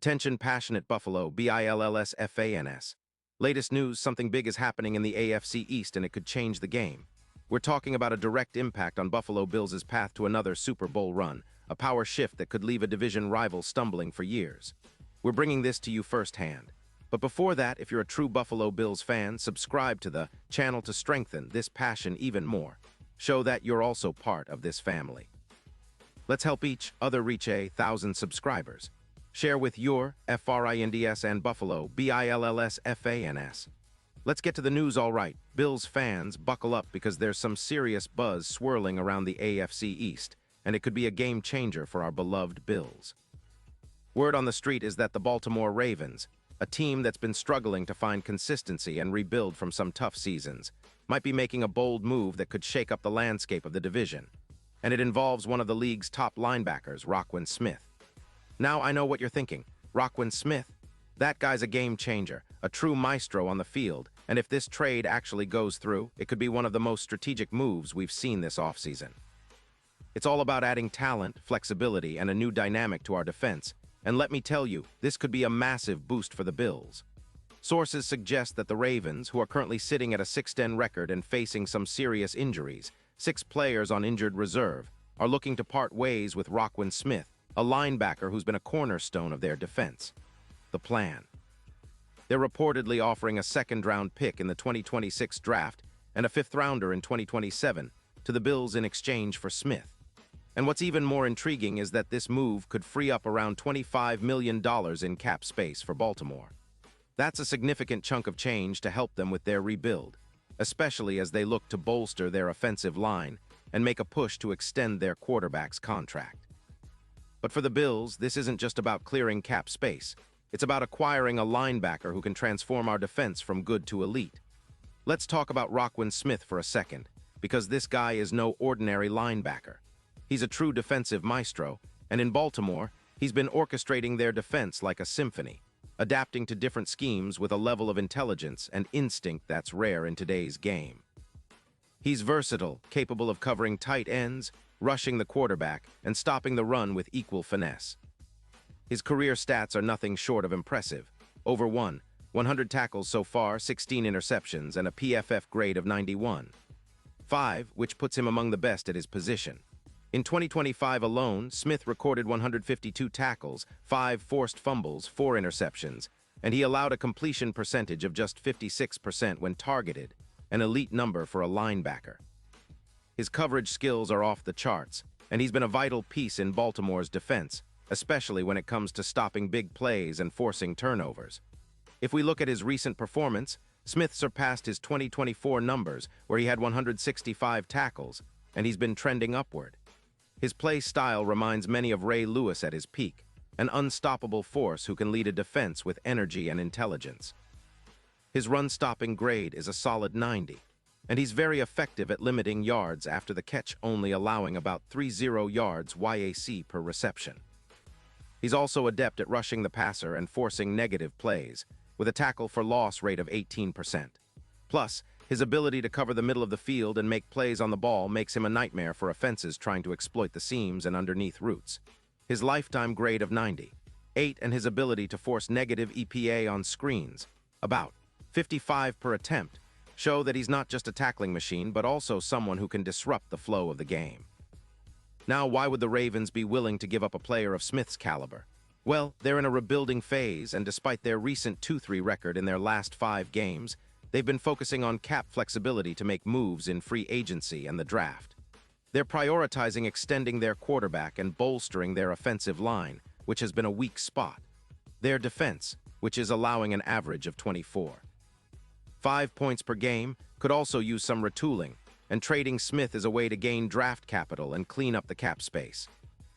Attention passionate Buffalo, BILLSFANS. Latest news, something big is happening in the AFC East and it could change the game. We're talking about a direct impact on Buffalo Bills' path to another Super Bowl run, a power shift that could leave a division rival stumbling for years. We're bringing this to you firsthand. But before that, if you're a true Buffalo Bills fan, subscribe to the channel to strengthen this passion even more. Show that you're also part of this family. Let's help each other reach 1,000 subscribers. Share with your FRINDS and Buffalo, BILLSFANS. Let's get to the news all right. Bills fans, buckle up because there's some serious buzz swirling around the AFC East, and it could be a game changer for our beloved Bills. Word on the street is that the Baltimore Ravens, a team that's been struggling to find consistency and rebuild from some tough seasons, might be making a bold move that could shake up the landscape of the division. And it involves one of the league's top linebackers, Roquan Smith. Now I know what you're thinking. Roquan Smith? That guy's a game changer, a true maestro on the field, and if this trade actually goes through, it could be one of the most strategic moves we've seen this offseason. It's all about adding talent, flexibility, and a new dynamic to our defense, and let me tell you, this could be a massive boost for the Bills. Sources suggest that the Ravens, who are currently sitting at a 6-10 record and facing some serious injuries, 6 players on injured reserve, are looking to part ways with Roquan Smith, a linebacker who's been a cornerstone of their defense. The plan. They're reportedly offering a second-round pick in the 2026 draft and a 5th-rounder in 2027 to the Bills in exchange for Smith. And what's even more intriguing is that this move could free up around $25 million in cap space for Baltimore. That's a significant chunk of change to help them with their rebuild, especially as they look to bolster their offensive line and make a push to extend their quarterback's contract. But for the Bills, this isn't just about clearing cap space. It's about acquiring a linebacker who can transform our defense from good to elite. Let's talk about Roquan Smith for a second, because this guy is no ordinary linebacker. He's a true defensive maestro, and in Baltimore, he's been orchestrating their defense like a symphony, adapting to different schemes with a level of intelligence and instinct that's rare in today's game. He's versatile, capable of covering tight ends, rushing the quarterback, and stopping the run with equal finesse. His career stats are nothing short of impressive. Over 100 tackles so far, 16 interceptions, and a PFF grade of 91. 5, which puts him among the best at his position. In 2025 alone, Smith recorded 152 tackles, 5 forced fumbles, 4 interceptions, and he allowed a completion percentage of just 56% when targeted, an elite number for a linebacker. His coverage skills are off the charts, and he's been a vital piece in Baltimore's defense, especially when it comes to stopping big plays and forcing turnovers. If we look at his recent performance, Smith surpassed his 2024 numbers, where he had 165 tackles, and he's been trending upward. His play style reminds many of Ray Lewis at his peak, an unstoppable force who can lead a defense with energy and intelligence. His run-stopping grade is a solid 90. And he's very effective at limiting yards after the catch, only allowing about 30 yards YAC per reception. He's also adept at rushing the passer and forcing negative plays, with a tackle for loss rate of 18%. Plus, his ability to cover the middle of the field and make plays on the ball makes him a nightmare for offenses trying to exploit the seams and underneath routes. His lifetime grade of 98, and his ability to force negative EPA on screens, about 55 per attempt, show that he's not just a tackling machine, but also someone who can disrupt the flow of the game. Now, why would the Ravens be willing to give up a player of Smith's caliber? Well, they're in a rebuilding phase, and despite their recent 2-3 record in their last 5 games, they've been focusing on cap flexibility to make moves in free agency and the draft. They're prioritizing extending their quarterback and bolstering their offensive line, which has been a weak spot. Their defense, which is allowing an average of 24. 5 points per game, could also use some retooling, and trading Smith is a way to gain draft capital and clean up the cap space.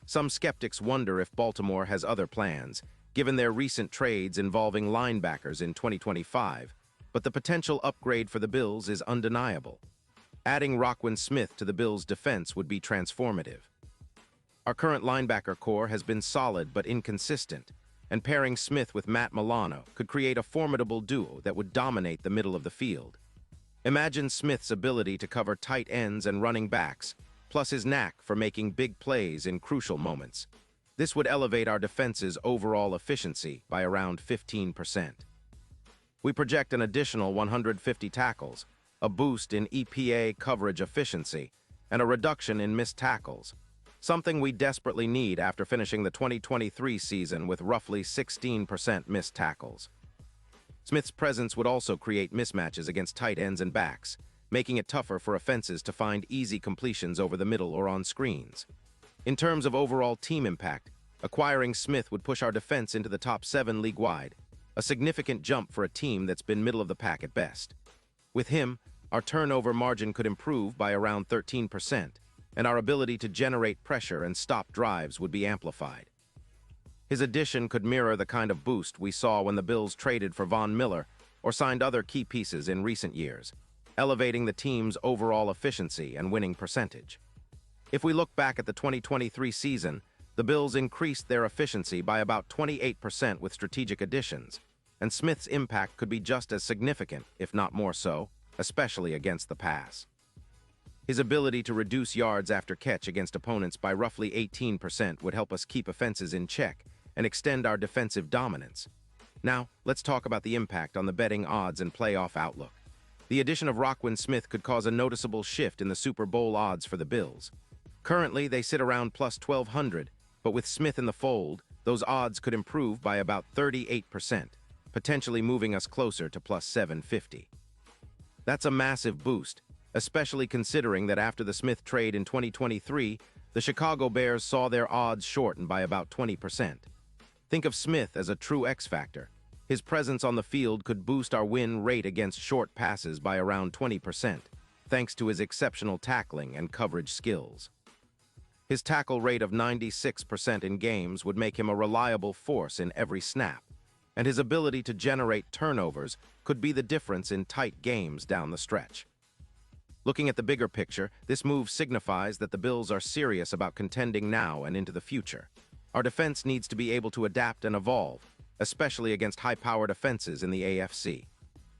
Some skeptics wonder if Baltimore has other plans, given their recent trades involving linebackers in 2025, but the potential upgrade for the Bills is undeniable. Adding Roquan Smith to the Bills' defense would be transformative. Our current linebacker core has been solid but inconsistent, and pairing Smith with Matt Milano could create a formidable duo that would dominate the middle of the field. Imagine Smith's ability to cover tight ends and running backs, plus his knack for making big plays in crucial moments. This would elevate our defense's overall efficiency by around 15%. We project an additional 150 tackles, a boost in EPA coverage efficiency, and a reduction in missed tackles, something we desperately need after finishing the 2023 season with roughly 16% missed tackles. Smith's presence would also create mismatches against tight ends and backs, making it tougher for offenses to find easy completions over the middle or on screens. In terms of overall team impact, acquiring Smith would push our defense into the top 7 league-wide, a significant jump for a team that's been middle of the pack at best. With him, our turnover margin could improve by around 13%, and our ability to generate pressure and stop drives would be amplified. His addition could mirror the kind of boost we saw when the Bills traded for Von Miller or signed other key pieces in recent years, elevating the team's overall efficiency and winning percentage. If we look back at the 2023 season, the Bills increased their efficiency by about 28% with strategic additions, and Smith's impact could be just as significant, if not more so, especially against the pass. His ability to reduce yards after catch against opponents by roughly 18% would help us keep offenses in check and extend our defensive dominance. Now, let's talk about the impact on the betting odds and playoff outlook. The addition of Roquan Smith could cause a noticeable shift in the Super Bowl odds for the Bills. Currently, they sit around plus 1,200, but with Smith in the fold, those odds could improve by about 38%, potentially moving us closer to plus 750. That's a massive boost, especially considering that after the Smith trade in 2023, the Chicago Bears saw their odds shorten by about 20%. Think of Smith as a true X-factor. His presence on the field could boost our win rate against short passes by around 20%, thanks to his exceptional tackling and coverage skills. His tackle rate of 96% in games would make him a reliable force in every snap, and his ability to generate turnovers could be the difference in tight games down the stretch. Looking at the bigger picture, this move signifies that the Bills are serious about contending now and into the future. Our defense needs to be able to adapt and evolve, especially against high-powered offenses in the AFC.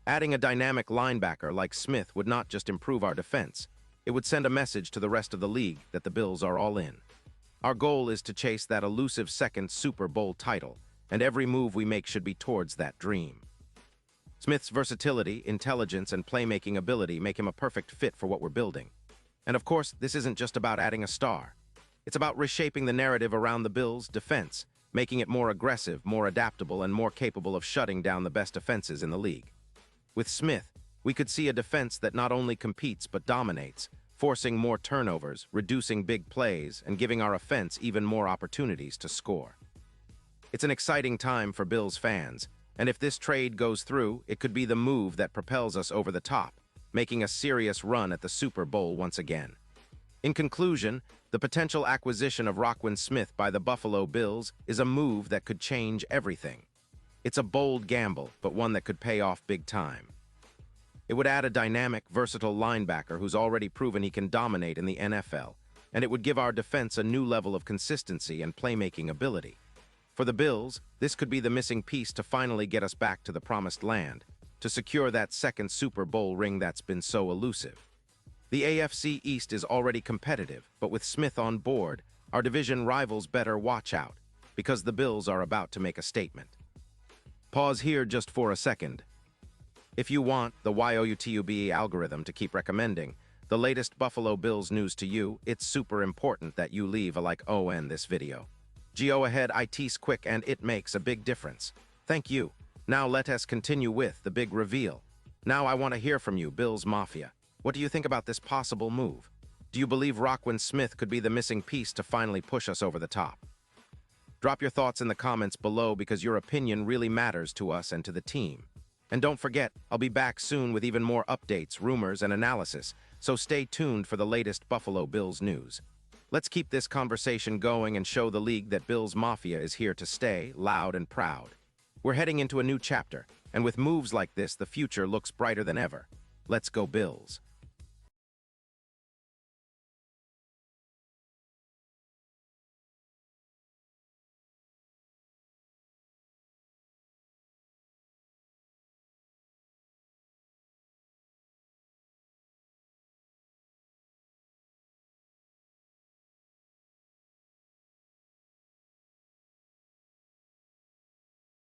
Adding a dynamic linebacker like Smith would not just improve our defense, it would send a message to the rest of the league that the Bills are all in. Our goal is to chase that elusive second Super Bowl title, and every move we make should be towards that dream. Smith's versatility, intelligence, and playmaking ability make him a perfect fit for what we're building. And of course, this isn't just about adding a star. It's about reshaping the narrative around the Bills' defense, making it more aggressive, more adaptable, and more capable of shutting down the best offenses in the league. With Smith, we could see a defense that not only competes but dominates, forcing more turnovers, reducing big plays, and giving our offense even more opportunities to score. It's an exciting time for Bills fans, and if this trade goes through, it could be the move that propels us over the top, making a serious run at the Super Bowl once again. In conclusion, the potential acquisition of Roquan Smith by the Buffalo Bills is a move that could change everything. It's a bold gamble, but one that could pay off big time. It would add a dynamic, versatile linebacker who's already proven he can dominate in the NFL, and it would give our defense a new level of consistency and playmaking ability. For the Bills, this could be the missing piece to finally get us back to the promised land, to secure that second Super Bowl ring that's been so elusive. The AFC East is already competitive, but with Smith on board, our division rivals better watch out, because the Bills are about to make a statement. Pause here just for a second. If you want the YouTube algorithm to keep recommending the latest Buffalo Bills news to you, it's super important that you leave a like on this video. Go ahead, it's quick and it makes a big difference. Thank you. Now let us continue with the big reveal. Now I want to hear from you, Bills Mafia. What do you think about this possible move? Do you believe Roquan Smith could be the missing piece to finally push us over the top? Drop your thoughts in the comments below because your opinion really matters to us and to the team. And don't forget, I'll be back soon with even more updates, rumors, and analysis, so stay tuned for the latest Buffalo Bills news. Let's keep this conversation going and show the league that Bills Mafia is here to stay, loud and proud. We're heading into a new chapter, and with moves like this, the future looks brighter than ever. Let's go Bills.